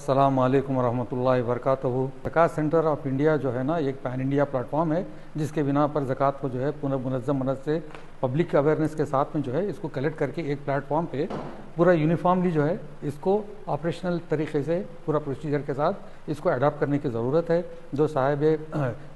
अस्सलाम वालेकुम रहमतुल्लाहि व बरकातहू। ज़कात सेंटर ऑफ इंडिया जो है ना, एक पैन इंडिया प्लेटफॉर्म है जिसके बिना पर ज़कात को जो है मुनज़्ज़म मदद से पब्लिक अवेयरनेस के साथ में जो है इसको कलेक्ट करके एक प्लेटफॉर्म पे पूरा यूनिफॉर्मली जो है इसको ऑपरेशनल तरीके से पूरा प्रोसीजर के साथ इसको अडॉप्ट करने की ज़रूरत है। जो साहिब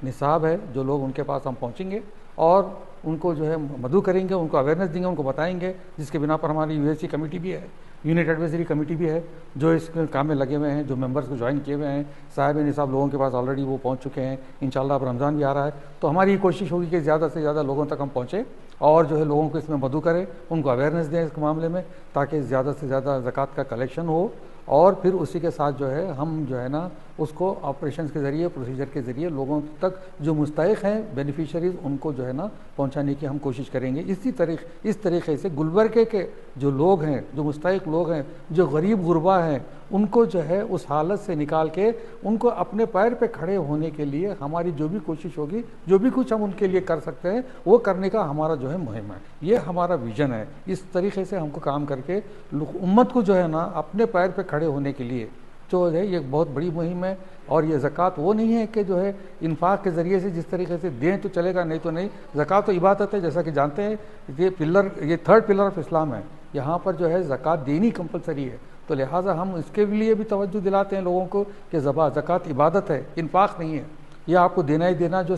निसाब है, जो लोग उनके पास हम पहुँचेंगे और उनको जो है मदऊ करेंगे, उनको अवेयरनेस देंगे, उनको बताएंगे, जिसके बिना पर हमारी यूएससी कमेटी भी है, यूनिट एडवाइजरी कमेटी भी है, जो इस काम में लगे हुए हैं, जो मेंबर्स को ज्वाइन किए हुए हैं। साहिब निसाब लोगों के पास ऑलरेडी वो पहुंच चुके हैं। इंशाल्लाह अब रमज़ान भी आ रहा है तो हमारी ये कोशिश होगी कि ज़्यादा से ज़्यादा लोगों तक हम पहुँचें और जो है लोगों को इसमें मदऊ करें, उनको अवेयरनेस दें इस मामले में, ताकि ज़्यादा से ज़्यादा ज़कात का कलेक्शन हो और फिर उसी के साथ जो है हम जो है ना उसको ऑपरेशंस के ज़रिए, प्रोसीजर के ज़रिए लोगों तक जो मुस्तहिक़ हैं बेनिफिशरीज़ उनको जो है ना पहुंचाने की हम कोशिश करेंगे। इस तरीके से गुलबर्गे के जो लोग हैं, जो मुस्तहिक़ लोग हैं, जो गरीब गुरबा हैं, उनको जो है उस हालत से निकाल के उनको अपने पैर पे खड़े होने के लिए हमारी जो भी कोशिश होगी, जो भी कुछ हम उनके लिए कर सकते हैं वो करने का हमारा जो है मुहिम है। ये हमारा विज़न है। इस तरीके से हमको काम करके उम्मत को जो है ना अपने पैर पे खड़े होने के लिए जो है ये बहुत बड़ी मुहिम है। और ये ज़कात वो नहीं है कि जो है इन्फाक के ज़रिए से जिस तरीके से दें तो चलेगा, नहीं तो नहीं। ज़कात तो इबादत है, जैसा कि जानते हैं ये थर्ड पिलर ऑफ इस्लाम है। यहाँ पर जो है ज़कात देनी कंपलसरी है, तो लिहाजा हम इसके लिए भी तवज्जो दिलाते हैं लोगों को कि ज़कात इबादत है, इन्फाक नहीं है। यह आपको देना ही देना। जो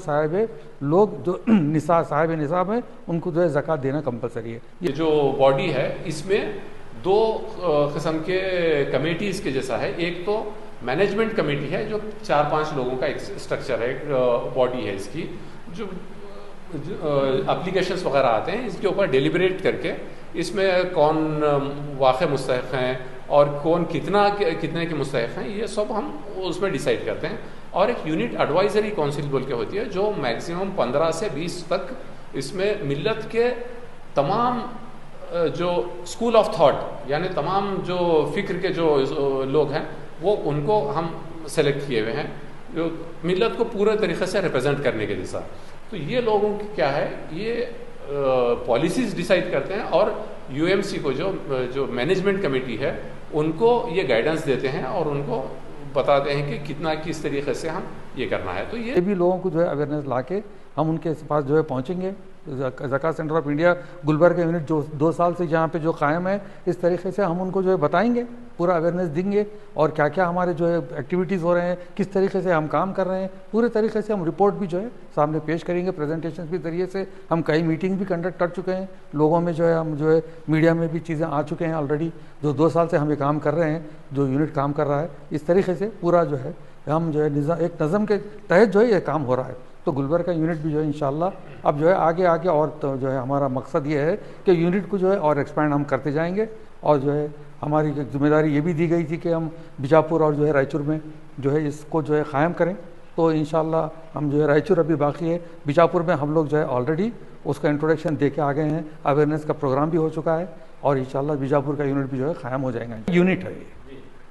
लोग जो साहिब निसाब हैं उनको जो है ज़कात देना कंपलसरी है। ये जो बॉडी है इसमें दो किस्म के कमेटीज़ के जैसा है। एक तो मैनेजमेंट कमेटी है जो 4-5 लोगों का एक स्ट्रक्चर है, एक बॉडी है इसकी, जो एप्लीकेशंस वगैरह आते हैं इसके ऊपर डिलिबरेट करके इसमें कौन वाक़ई मुस्तहिक़ हैं और कौन कितने के मुस्तहिक़ हैं, ये सब हम उसमें डिसाइड करते हैं। और एक यूनिट एडवाइजरी काउंसिल बोल के होती है जो मैक्सिमम 15 से 20 तक इसमें मिल्लत के तमाम जो स्कूल ऑफ थॉट यानी तमाम जो फ़िक्र के जो लोग हैं वो उनको हम सेलेक्ट किए हुए हैं जो मिल्लत को पूरे तरीक़े से रिप्रेजेंट करने के जैसा। तो ये लोगों की क्या है, ये पॉलिसीज़ डिसाइड करते हैं और यूएमसी को जो मैनेजमेंट कमेटी है उनको ये गाइडेंस देते हैं और उनको बताते हैं कि किस तरीके से हम ये करना है। तो ये भी लोगों को जो है अवेयरनेस ला के हम उनके पास जो है पहुँचेंगे। Zakat centre of India Gulbarga unit जो 2 साल से यहाँ पे जो कायम है, इस तरीके से हम उनको जो है बताएंगे, पूरा अवेयरनेस देंगे और क्या क्या हमारे जो है एक्टिविटीज़ हो रहे हैं, किस तरीके से हम काम कर रहे हैं, पूरे तरीके से हम रिपोर्ट भी जो है सामने पेश करेंगे। प्रेजेंटेशन के ज़रिए से हम कई मीटिंग भी कंडक्ट कर चुके हैं, लोगों में जो है हम जो है मीडिया में भी चीज़ें आ चुके हैं ऑलरेडी। जो 2 साल से हम ये काम कर रहे हैं, जो यूनिट काम कर रहा है, इस तरीके से पूरा जो है हम जो है एक नज़म के तहत जो है ये काम हो रहा है। तो गुलबर्ग का यूनिट भी जो है इंशाल्लाह अब जो है आगे और तो जो है हमारा मकसद ये है कि यूनिट को जो है और एक्सपैंड हम करते जाएंगे। और जो है हमारी जिम्मेदारी ये भी दी गई थी कि हम बीजापुर और जो है रायचूर में जो है इसको जो है क़ायम करें। तो इंशाल्लाह हम जो है रायचूर अभी बाकी है, बीजापुर में हम लोग जो है ऑलरेडी उसका इंट्रोडक्शन दे के आ गए हैं, अवेयरनेस का प्रोग्राम भी हो चुका है और इंशाल्लाह बीजापुर का यूनिट भी जो है क़ायम हो जाएगा। यूनिट है ये,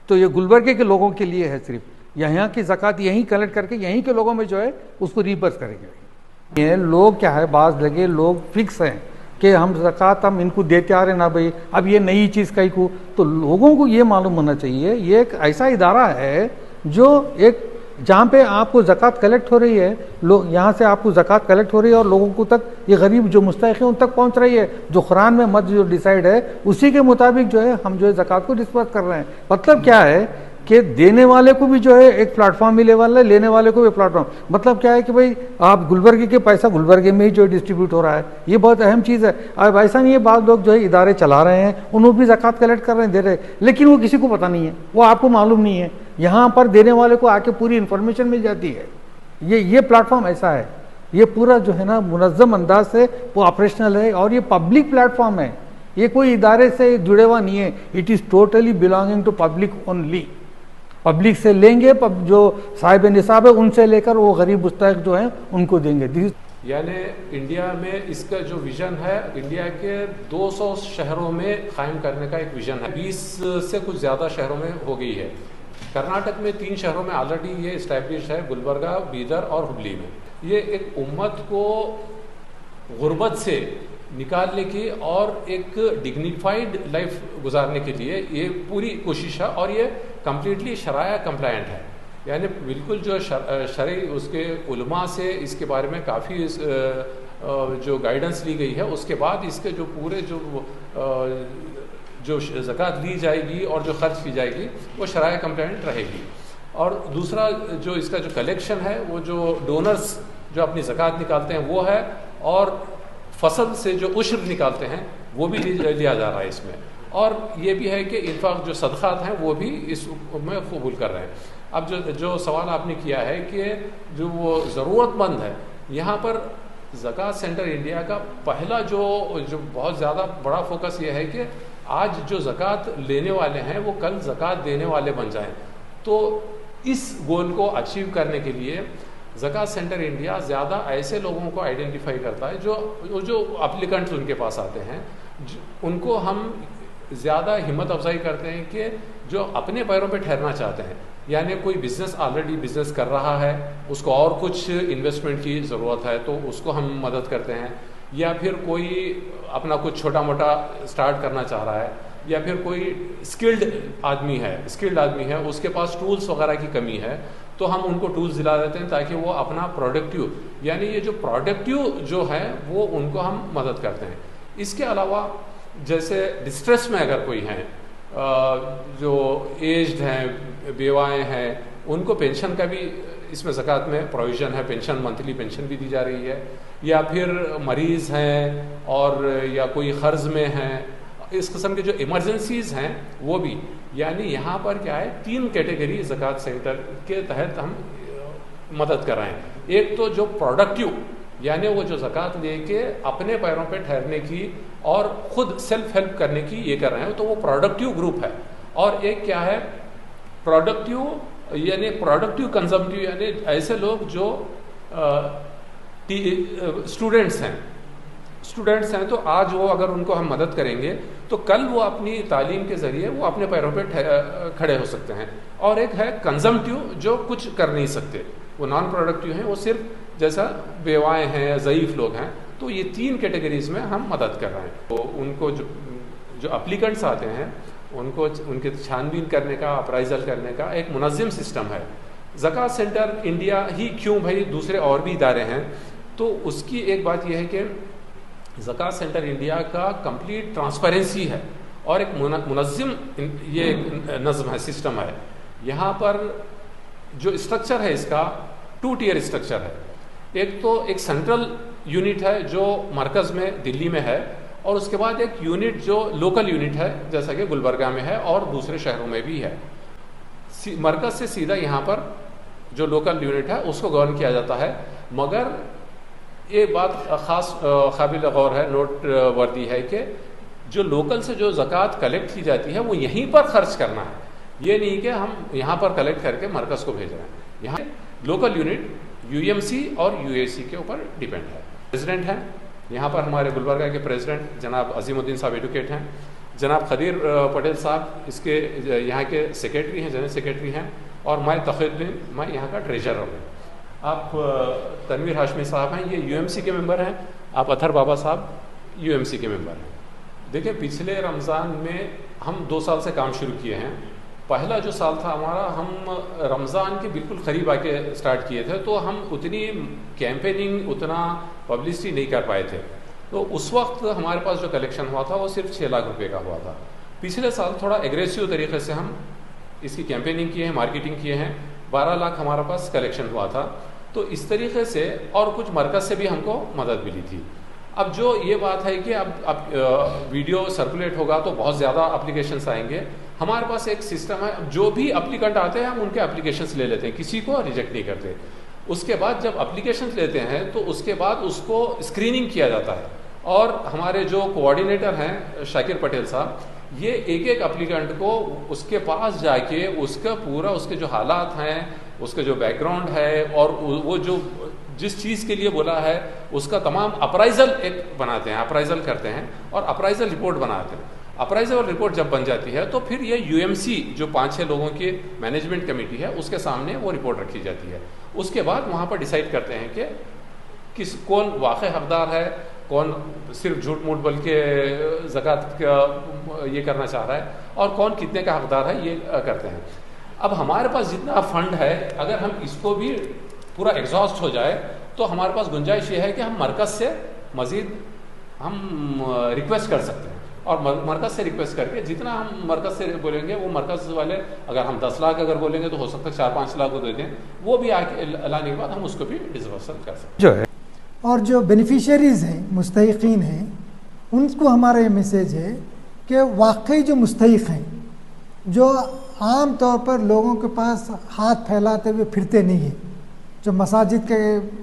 तो ये गुलबर्ग के लोगों के लिए है, सिर्फ यहाँ की ज़कात यहीं कलेक्ट करके यहीं के लोगों में जो है उसको रिबर्स करेंगे। ये लोग क्या है, बाज़ लगे लोग फिक्स हैं कि हम ज़कात हम इनको देते आ रहे ना भाई, अब ये नई चीज़ कहीं को, तो लोगों को ये मालूम होना चाहिए ये एक ऐसा इदारा है जो एक जहाँ पे आपको ज़कात कलेक्ट हो रही है, लोग यहाँ से आपको ज़कात कलेक्ट हो रही है और लोगों को तक ये गरीब जो मुस्तहिक़ हैं उन तक पहुँच रही है। जो कुरान में मद जो डिसाइड है उसी के मुताबिक जो है हम जो है ज़कात को डिस्पर्स कर रहे हैं। मतलब क्या है कि देने वाले को भी जो है एक प्लेटफॉर्म मिले वाला है, लेने वाले को भी प्लेटफॉर्म। मतलब क्या है कि भाई आप गुलबर्ग के पैसा गुलबर्ग में ही जो डिस्ट्रीब्यूट हो रहा है, ये बहुत अहम चीज़ है। अब ऐसा नहीं है बाद लोग जो है इदारे चला रहे हैं उन्होंने भी ज़कात कलेक्ट कर रहे हैं, दे रहे हैं, लेकिन वो किसी को पता नहीं है, वो आपको मालूम नहीं है। यहाँ पर देने वाले को आके पूरी इन्फॉर्मेशन मिल जाती है। ये प्लेटफॉर्म ऐसा है, ये पूरा जो है ना मुनज़्ज़म अंदाज से वो ऑपरेशनल है और ये पब्लिक प्लेटफॉर्म है, ये कोई इदारे से जुड़े हुआ नहीं है। It is totally belonging to public only. Public से लेंगे, जो साहिब निसाब है उनसे लेकर वो गरीब मुस्तहिक़ जो हैं उनको देंगे। यानी इंडिया में इसका जो विज़न है, इंडिया के 200 शहरों में कायम करने का एक विज़न है। 20 से कुछ ज़्यादा शहरों में हो गई है। कर्नाटक में 3 शहरों में ऑलरेडी ये इस्टेब्लिश है, गुलबर्गा, बीदर और हुबली में। ये एक उम्मत को गुर्बत से निकालने की और एक डिग्निफाइड लाइफ गुजारने के लिए ये पूरी कोशिश है और ये कम्प्लीटली शराया कंप्लायंट है, यानी बिल्कुल जो शरई उसके उलमा से इसके बारे में काफ़ी जो गाइडेंस ली गई है, उसके बाद इसके जो पूरे जो ज़कात ली जाएगी और जो खर्च की जाएगी वो शराया कंप्लायंट रहेगी। और दूसरा जो इसका जो कलेक्शन है वो जो डोनर्स जो अपनी ज़कात निकालते हैं वो है, और फसल से जो उश्र निकालते हैं वो भी लिया जा रहा है इसमें। और ये भी है कि इन्फाक जो सदक़ात हैं वो भी इसमें कबूल कर रहे हैं। अब जो सवाल आपने किया है कि जो वो ज़रूरतमंद है, यहाँ पर ज़कात सेंटर इंडिया का पहला जो बहुत ज़्यादा बड़ा फोकस ये है कि आज जो ज़कात लेने वाले हैं वो कल ज़कात देने वाले बन जाएं। तो इस गोल को अचीव करने के लिए ज़कात सेंटर इंडिया ज़्यादा ऐसे लोगों को आइडेंटिफाई करता है जो अप्लीकेंट्स उनके पास आते हैं, उनको हम ज़्यादा हिम्मत अफजाई करते हैं कि जो अपने पैरों पे ठहरना चाहते हैं, यानी कोई बिज़नेस ऑलरेडी बिज़नेस कर रहा है, उसको और कुछ इन्वेस्टमेंट की ज़रूरत है तो उसको हम मदद करते हैं, या फिर कोई अपना कुछ छोटा मोटा स्टार्ट करना चाह रहा है, या फिर कोई स्किल्ड आदमी है उसके पास टूल्स वगैरह की कमी है, तो हम उनको टूल्स दिला देते हैं ताकि वो अपना प्रोडक्टिव, यानी ये जो प्रोडक्टिव जो है वो उनको हम मदद करते हैं। इसके अलावा जैसे डिस्ट्रेस में अगर कोई हैं, जो एज्ड हैं, बेवाएँ हैं, उनको पेंशन का भी इसमें ज़कात में प्रोविज़न है, पेंशन मंथली पेंशन भी दी जा रही है, या फिर मरीज़ हैं और या कोई क़र्ज़ में हैं, इस किस्म के जो इमरजेंसीज़ हैं वो भी। यानी यहाँ पर क्या है, 3 कैटेगरी ज़कात सेंटर के तहत हम मदद कर रहे हैं। एक तो जो प्रोडक्टिव, यानी वो जो ज़कात लेके अपने पैरों पे ठहरने की और ख़ुद सेल्फ हेल्प करने की ये कर रहे हैं, तो वो प्रोडक्टिव ग्रुप है। और एक क्या है, प्रोडक्टिव यानी प्रोडक्टिव कंजम्पटिव, यानी ऐसे लोग जो स्टूडेंट्स हैं, तो आज वो अगर उनको हम मदद करेंगे तो कल वो अपनी तालीम के ज़रिए वो अपने पैरों पे खड़े हो सकते हैं। और एक है कंजम्पटिव, जो कुछ कर नहीं सकते, वो नॉन प्रोडक्टिव हैं, वो सिर्फ जैसा बेवाएँ हैं, ज़ईफ़ लोग हैं। तो ये 3 कैटेगरीज़ में हम मदद कर रहे हैं। तो उनको जो अप्लीकेंट्स आते हैं उनको उनके छानबीन करने का, अप्राइज़ल करने का एक मुनज़्ज़म सिस्टम है। ज़कात सेंटर इंडिया ही क्यों भाई, दूसरे और भी इदारे हैं, तो उसकी एक बात यह है कि ज़कात सेंटर इंडिया का कंप्लीट ट्रांसपेरेंसी है और एक मुनज़्ज़म ये नज़म है, सिस्टम है। यहाँ पर जो स्ट्रक्चर है इसका 2 टियर स्ट्रक्चर है। एक तो एक सेंट्रल यूनिट है जो मरकज़ में दिल्ली में है, और उसके बाद एक यूनिट जो लोकल यूनिट है जैसा कि गुलबर्गा में है और दूसरे शहरों में भी है। मरकज़ से सीधा यहाँ पर जो लोकल यूनिट है उसको गवर्न किया जाता है। मगर ये बात ख़ास काबिल गौर है, नोट वर्दी है कि जो लोकल से जो ज़कात कलेक्ट की जाती है वो यहीं पर ख़र्च करना है, ये नहीं कि हम यहाँ पर कलेक्ट करके मरकज़ को भेज रहे हैं। यहाँ लोकल यूनिट UMC और UAC के ऊपर डिपेंड है। प्रेसिडेंट हैं यहाँ पर हमारे गुलबर्गा के प्रेसिडेंट जनाब अजीमुद्दीन साहब एडवोकेट हैं, जनाब खदीर पटेल साहब इसके यहाँ के सेक्रेटरी हैं, जनरल सेक्रेटरी हैं, और मैं तक़ीउद्दीन, मैं यहाँ का ट्रेजरर हूँ। आप तनवीर हाशमी साहब हैं, ये UMC के मेंबर हैं। आप अथर बाबा साहब UMC के मेंबर हैं। देखिए, पिछले रमज़ान में हम 2 साल से काम शुरू किए हैं। पहला जो साल था हमारा, हम रमज़ान के बिल्कुल करीब आके स्टार्ट किए थे, तो हम उतनी कैंपेनिंग, उतना पब्लिसिटी नहीं कर पाए थे। तो उस वक्त हमारे पास जो कलेक्शन हुआ था वो सिर्फ 6 लाख रुपए का हुआ था। पिछले साल थोड़ा एग्रेसिव तरीके से हम इसकी कैंपेनिंग किए हैं, मार्केटिंग किए हैं, 12 लाख हमारे पास कलेक्शन हुआ था। तो इस तरीके से, और कुछ मरकज़ से भी हमको मदद मिली थी। अब जो ये बात है कि अब वीडियो सर्कुलेट होगा तो बहुत ज़्यादा अप्लीकेशंस आएंगे। हमारे पास एक सिस्टम है, जो भी अप्लीकेंट आते हैं हम उनके अप्लीकेशंस ले लेते हैं, किसी को रिजेक्ट नहीं करते। उसके बाद जब अप्लीकेशंस लेते हैं तो उसके बाद उसको स्क्रीनिंग किया जाता है, और हमारे जो कोऑर्डिनेटर हैं शाकिर पटेल साहब, ये एक एक अप्लीकेंट को उसके पास जाके उसका पूरा, उसके जो हालात हैं, उसका जो बैकग्राउंड है, और वो जो जिस चीज़ के लिए बोला है उसका तमाम अप्राइज़ल एक बनाते हैं, अप्राइज़ल करते हैं और अप्राइज़ल रिपोर्ट बनाते हैं। अप्राइज़ल रिपोर्ट जब बन जाती है तो फिर ये UMC जो 5-6 लोगों की मैनेजमेंट कमेटी है उसके सामने वो रिपोर्ट रखी जाती है। उसके बाद वहाँ पर डिसाइड करते हैं कि कौन वाक़ई हकदार है, कौन सिर्फ झूठ मूठ बोल के ज़कात का ये करना चाह रहा है, और कौन कितने का हकदार है, ये करते हैं। अब हमारे पास जितना फंड है, अगर हम इसको भी पूरा एग्जॉस्ट हो जाए तो हमारे पास गुंजाइश ये है कि हम मरकज़ से मज़ीद हम रिक्वेस्ट कर सकते हैं, और मरकज़ से रिक्वेस्ट करके जितना हम मरकज़ से बोलेंगे वो मरकज़ वाले, अगर हम 10 लाख अगर बोलेंगे तो हो सकता है 4-5 लाख को दे दें, वो भी आके लाने के बाद हम उसको भी डिसबर्सल कर सकते जो है। और जो बेनिफिशियरीज़ हैं, मुस्तहिकीन हैं, उनको हमारा ये मैसेज है कि वाकई जो मुस्तहिक हैं, जो आम तौर पर लोगों के पास हाथ फैलाते हुए फिरते नहीं हैं, जो मसाजिद के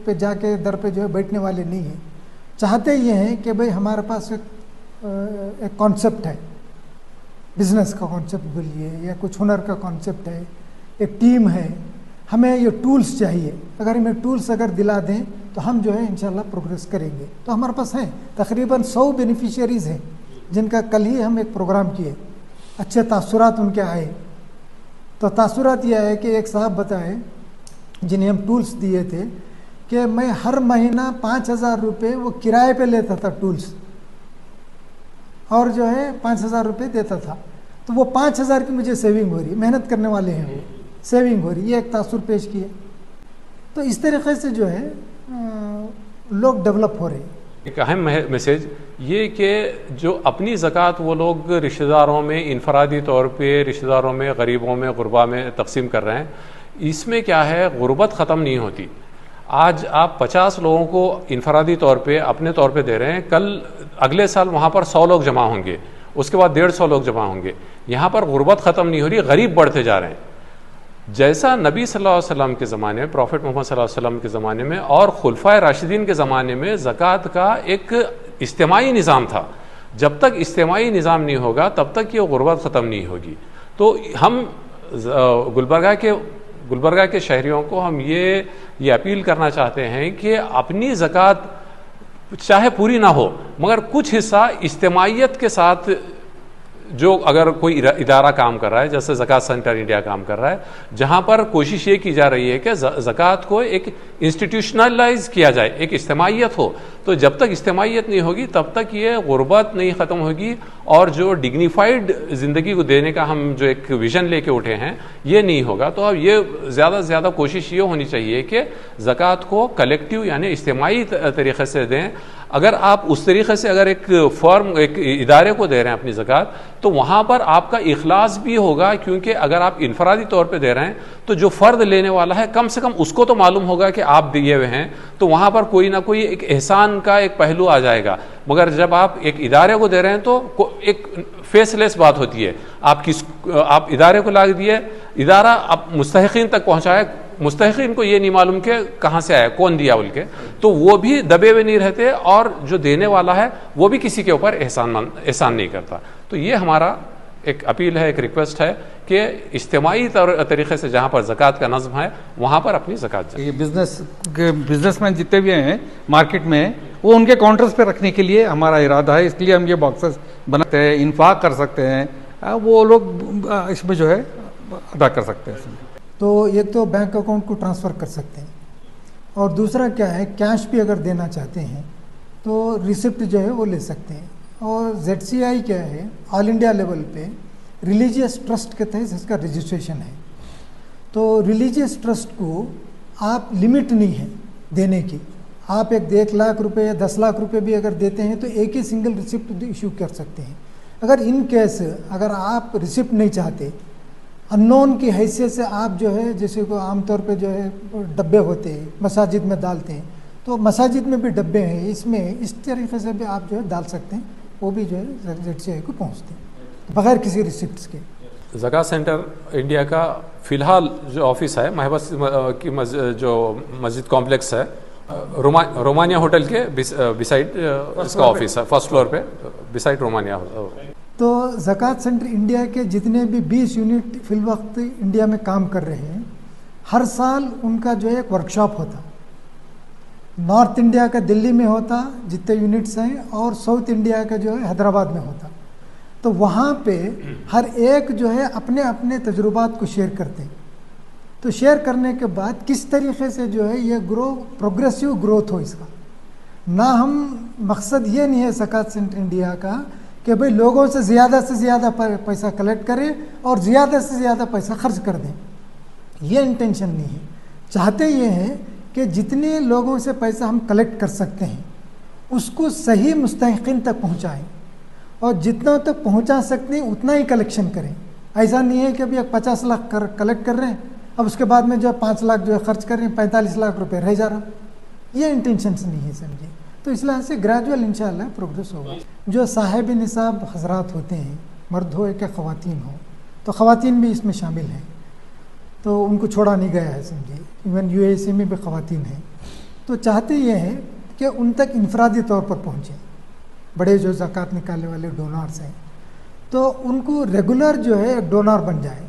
पे जाके दर पे जो है बैठने वाले नहीं हैं, चाहते ये हैं कि भाई हमारे पास एक कॉन्सेप्ट है, बिज़नेस का कॉन्सेप्ट बोलिए या कुछ हुनर का कॉन्सेप्ट है, एक टीम है, हमें ये टूल्स चाहिए, अगर हमें टूल्स अगर दिला दें तो हम जो है इंशाल्लाह प्रोग्रेस करेंगे। तो हमारे पास हैं तकरीबन 100 बेनिफिशियरीज़ हैं जिनका कल ही हम एक प्रोग्राम किए, अच्छे तासुरात उनके आए। तो तासुरात यह है कि एक साहब बताए जिन्हें हम टूल्स दिए थे कि मैं हर महीना 5,000 रुपये वो किराए पे लेता था टूल्स, और जो है 5,000 रुपये देता था, तो वो 5,000 की मुझे सेविंग हो रही है, मेहनत करने वाले हैं वो, सेविंग हो रही है। ये एक तासुर पेश किए। तो इस तरीके से जो है लोग डेवलप हो रहे हैं। एक अहम मैसेज ये कि जो अपनी ज़कात वो लोग रिश्तेदारों में इनफरादी तौर पे रिश्तेदारों में, गरीबों में, गुरबा में तकसीम कर रहे हैं, इसमें क्या है, गुरबत ख़त्म नहीं होती। आज आप 50 लोगों को इनफरादी तौर पे अपने तौर पे दे रहे हैं, कल अगले साल वहाँ पर 100 लोग जमा होंगे, उसके बाद 150 लोग जमा होंगे। यहाँ पर गुरबत ख़त्म नहीं हो रही, गरीब बढ़ते जा रहे हैं। जैसा नबी सल्लल्लाहु अलैहि वसल्लम के ज़माने में, प्रॉफिट मोहम्मद सल्लल्लाहु अलैहि वसल्लम के ज़माने में और खुलफाए राशिदीन के ज़माने में ज़कात का एक इज्तिमाई निज़ाम था, जब तक इज्तिमाई निज़ाम नहीं होगा तब तक ये गुरबत ख़त्म नहीं होगी। तो हम गुलबर्गा के शहरियों को हम ये अपील करना चाहते हैं कि अपनी ज़कात चाहे पूरी ना हो मगर कुछ हिस्सा इज्तिमाइयत के साथ, जो अगर कोई इदारा काम कर रहा है, जैसे ज़कात सेंटर इंडिया काम कर रहा है, जहाँ पर कोशिश ये की जा रही है कि ज़कात को एक इंस्टीट्यूशनलाइज किया जाए, एक इज्तिमाइयत हो, तो जब तक इज्तिमाइयत नहीं होगी तब तक ये गुरबत नहीं ख़त्म होगी, और जो डिग्निफाइड ज़िंदगी को देने का हम जो एक विज़न लेके उठे हैं ये नहीं होगा। तो अब ये ज़्यादा से ज़्यादा कोशिश ये होनी चाहिए कि ज़कात को कलेक्टिव यानी इज्तिमाई तरीक़े से दें। अगर आप उस तरीक़े से अगर एक फर्म, एक इदारे को दे रहे हैं अपनी ज़कात, तो वहाँ पर आपका इखलास भी होगा, क्योंकि अगर आप इनफरादी तौर पे दे रहे हैं तो जो फ़र्द लेने वाला है कम से कम उसको तो मालूम होगा कि आप दिए हुए हैं, तो वहाँ पर कोई ना कोई एक एहसान का एक पहलू आ जाएगा। मगर जब आप एक इदारे को दे रहे हैं तो एक फेसलेस बात होती है, आप इदारे को ला दिए, इदारा आप मुस्तहिकीन तक पहुँचाए, मुस्तहिकीन को ये नहीं मालूम कि कहाँ से आया, कौन दिया बोल के, तो वो भी दबे हुए नहीं रहते, और जो देने वाला है वो भी किसी के ऊपर एहसान नहीं करता। तो ये हमारा एक अपील है, एक रिक्वेस्ट है कि इज्तिमाई तरीक़े से जहाँ पर ज़कात का नज़्म है वहाँ पर अपनी ज़कात जाए। ये बिजनेसमैन जितने भी हैं मार्केट में, वो उनके काउंटर्स पे रखने के लिए हमारा इरादा है, इसलिए हम ये बॉक्सेस बनाते हैं, इन्फाक कर सकते हैं, वो लोग इसमें जो है अदा कर सकते हैं। तो एक तो बैंक अकाउंट को ट्रांसफ़र कर सकते हैं, और दूसरा क्या है, कैश भी अगर देना चाहते हैं तो रिसिप्ट जो है वो ले सकते हैं। और ZCI क्या है, ऑल इंडिया लेवल पे रिलीजियस ट्रस्ट के तहत इसका रजिस्ट्रेशन है। तो रिलीजियस ट्रस्ट को आप लिमिट नहीं है देने की, आप 1 लाख रुपए या 10 लाख रुपए भी अगर देते हैं तो एक ही सिंगल रिसिप्ट इशू कर सकते हैं। अगर इन केस अगर आप रिसिप्ट नहीं चाहते, अननोन की हैसियत से आप जो है, जैसे को आमतौर पे जो है डब्बे होते हैं मसाजिद में डालते हैं, तो मसाजिद में भी डब्बे हैं, इसमें इस तरीके से भी आप जो है डाल सकते हैं, वो भी जो है ZCI को पहुँचते हैं बगैर किसी रिसिप्ट के। ज़कात सेंटर इंडिया का फ़िलहाल जो ऑफिस है महबस की जो मस्जिद कॉम्प्लेक्स है, रोमानिया होटल के बिसाइड इसका ऑफिस है, फर्स्ट फ्लोर पे बिसाइड रोमानिया। तो ज़कात सेंटर इंडिया के जितने भी 20 यूनिट फिलवक्त इंडिया में काम कर रहे हैं, हर साल उनका जो है एक वर्कशॉप होता, नॉर्थ इंडिया का दिल्ली में होता जितने यूनिट्स हैं, और साउथ इंडिया का जो है हैदराबाद में होता। तो वहाँ पे हर एक जो है अपने अपने तजुर्बात को शेयर करते हैं। तो शेयर करने के बाद किस तरीके से जो है ये प्रोग्रेसिव ग्रोथ हो इसका। ना हम मकसद ये नहीं है ज़कात सेंटर इंडिया का कि भाई लोगों से ज़्यादा पैसा कलेक्ट करें और ज़्यादा से ज़्यादा पैसा खर्च कर दें। ये इंटेंशन नहीं है। चाहते ये हैं कि जितने लोगों से पैसा हम कलेक्ट कर सकते हैं उसको सही मुस्तहिकीन तक पहुंचाएं और जितना तक पहुंचा सकते हैं उतना ही कलेक्शन करें। ऐसा नहीं है कि अभी 50 लाख कलेक्ट कर रहे हैं, अब उसके बाद में जो है 5 लाख जो है खर्च कर रहे हैं, 45 लाख रुपए रह जा रहा। ये इंटेंशन नहीं है, समझे। तो इस लिहाज से ग्रेजुअल इंशाअल्लाह प्रोग्रेस होगा। जो साहिब निसाब हजरात होते हैं, मर्द हो या ख़वातीन हो, तो ख़वातीन भी इसमें शामिल हैं, तो उनको छोड़ा नहीं गया है, समझे। इवन यूएसी में भी ख़वातीन हैं। तो चाहते ये हैं कि उन तक इनफरादी तौर पर पहुँचें। बड़े जो ज़कात निकालने वाले डोनर्स हैं तो उनको रेगुलर जो है एक डोनर बन जाए।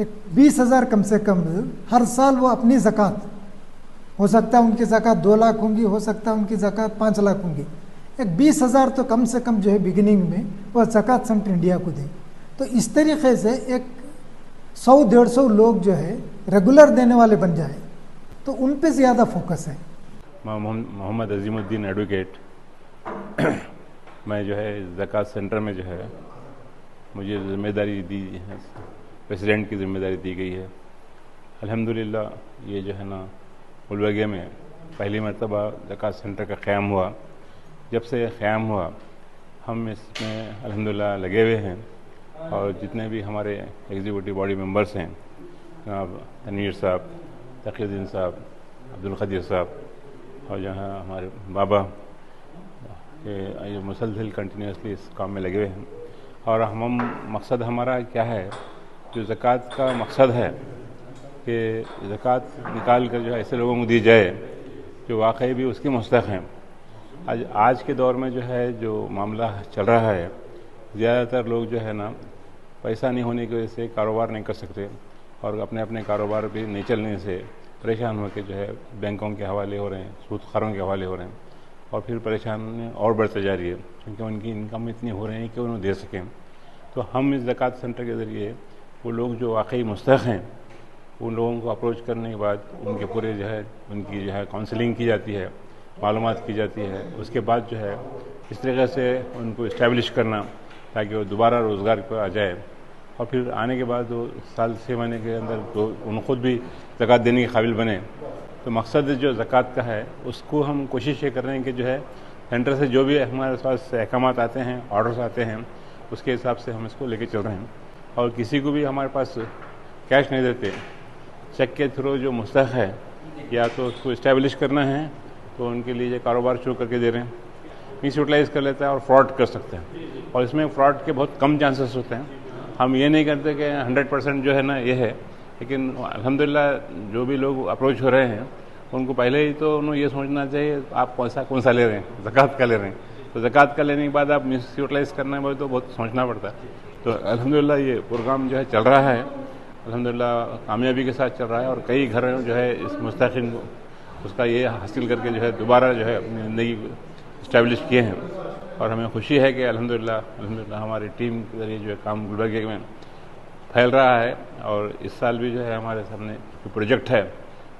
एक 20,000 कम से कम हर साल वो अपनी ज़कात, हो सकता है उनकी ज़कात 2 लाख होंगी, हो सकता है उनकी ज़कात 5 लाख होंगी, एक 20,000 तो कम से कम जो है बिगिनिंग में वह ज़कात सेंटर इंडिया को दें। तो इस तरीके से एक 100-150 लोग जो है रेगुलर देने वाले बन जाए, तो उन पे ज़्यादा फोकस है। मोहम्मद अजीमुद्दीन एडवोकेट। मैं जो है ज़कात सेंटर में जो है मुझे ज़िम्मेदारी दी है, प्रेसिडेंट की ज़िम्मेदारी दी गई है। अल्हम्दुलिल्लाह ये जो है ना गुलबर्गे में पहली मरतबा ज़कात सेंटर का क़याम हुआ। जब से क़याम हुआ हम इसमें अल्हम्दुलिल्लाह लगे हुए हैं और जितने भी हमारे एग्जीक्यूटिव बॉडी मेंबर्स हैं, जनाब तनवीर साहब, तकीउद्दीन साहब, अब्दुल क़दीर साहब और जहाँ हमारे बाबा ये मुसलसल कंटिन्यूसली इस काम में लगे हुए हैं। और हम मकसद हमारा क्या है, जो ज़कात का मकसद है कि ज़कात निकाल कर जो है ऐसे लोगों को दी जाए जो वाकई भी उसके मुस्तहिक़ हैं। आज के दौर में जो है जो मामला चल रहा है, ज़्यादातर लोग जो है ना पैसा नहीं होने की वजह से कारोबार नहीं कर सकते और अपने अपने कारोबार भी नहीं चलने से परेशान होकर जो है बैंकों के हवाले हो रहे हैं, सूदखोरों के हवाले हो रहे हैं और फिर परेशानी और बढ़ते जा रही है क्योंकि उनकी इनकम इतनी हो रही है कि उन्हें दे सकें। तो हम इस ज़कात सेंटर के ज़रिए वो लोग जो वाकई मुस्तहिक़ हैं उन लोगों को अप्रोच करने के बाद उनके पूरे जो है उनकी जो है काउंसलिंग की जाती है, मालूमात की जाती है। उसके बाद जो है इस तरीके से उनको इस्टेब्लिश करना ताकि वो दोबारा रोज़गार पर आ जाए और फिर आने के बाद वो साल 6 महीने के अंदर तो उन खुद भी ज़कात देने के काबिल बने। तो मकसद जो ज़कात का है उसको हम कोशिश ये कर रहे हैं कि जो है सेंटर से जो भी हमारे पास अहकामात आते हैं, ऑर्डर्स आते हैं, उसके हिसाब से हम इसको लेके चल रहे हैं। और किसी को भी हमारे पास कैश नहीं देते, चेक के थ्रू जो मुस्तहिक़ है या तो उसको इस्टेब्लिश करना है तो उनके लिए ये कारोबार शुरू करके दे रहे हैं। मिस यूटिलाइज़ कर लेता है और फ्रॉड कर सकते हैं और इसमें फ्रॉड के बहुत कम चांसेस होते हैं। हम ये नहीं करते कि 100% जो है ना ये है, लेकिन अल्हम्दुलिल्लाह जो भी लोग अप्रोच हो रहे हैं उनको पहले ही तो उन्हें ये सोचना चाहिए आप पैसा कौन सा ले रहे हैं, ज़कात का ले रहे हैं। तो ज़कात का लेने के बाद आप मिस यूटिलाइज़ करना है तो बहुत सोचना पड़ता है। तो अल्हम्दुलिल्लाह ये प्रोग्राम जो है चल रहा है, अल्हम्दुलिल्लाह कामयाबी के साथ चल रहा है और कई घर जो है इस मुस्तहिक़ीन को उसका ये हासिल करके जो है दोबारा जो है अपनी ज़िंदगी इस्टेब्लिश किए हैं। और हमें खुशी है कि अल्हम्दुलिल्लाह हमारी टीम के ज़रिए जो है काम गुलबर्गे में फैल रहा है। और इस साल भी जो है हमारे सामने जो प्रोजेक्ट है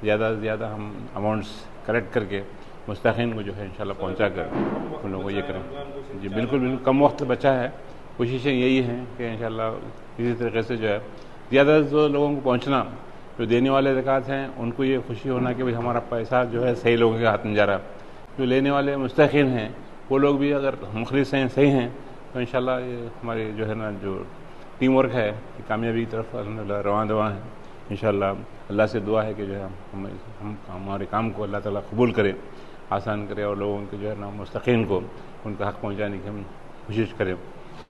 ज़्यादा से ज़्यादा हम अमाउंट्स कलेक्ट करके मुस्तहिक़ीन को जो है इंशाल्लाह पहुँचा कर उन लोगों को ये करें। जी बिल्कुल कम वक्त बचा है, कोशिशें यही हैं कि इंशाल्लाह इसी तरीके से जो है ज़्यादा से लोगों को पहुँचना, जो देने वाले ज़कात हैं उनको ये खुशी होना कि भाई हमारा पैसा जो है सही लोगों के हाथ में जा रहा है। जो लेने वाले मुस्तहिक़ीन हैं वो लोग भी अगर मुखलिस हैं, सही हैं, तो इंशाल्लाह ये हमारी जो है ना जो टीम वर्क है कामयाबी की तरफ अल्हम्दुलिल्लाह रवां दवा है। इंशाल्लाह अल्लाह से दुआ है कि जो है हम हमारे काम को अल्लाह ताला कबूल करे, आसान करे और लोगों के जो है ना मुस्तहिक़ीन को उनका हक़ पहुँचाने की हम कोशिश करें।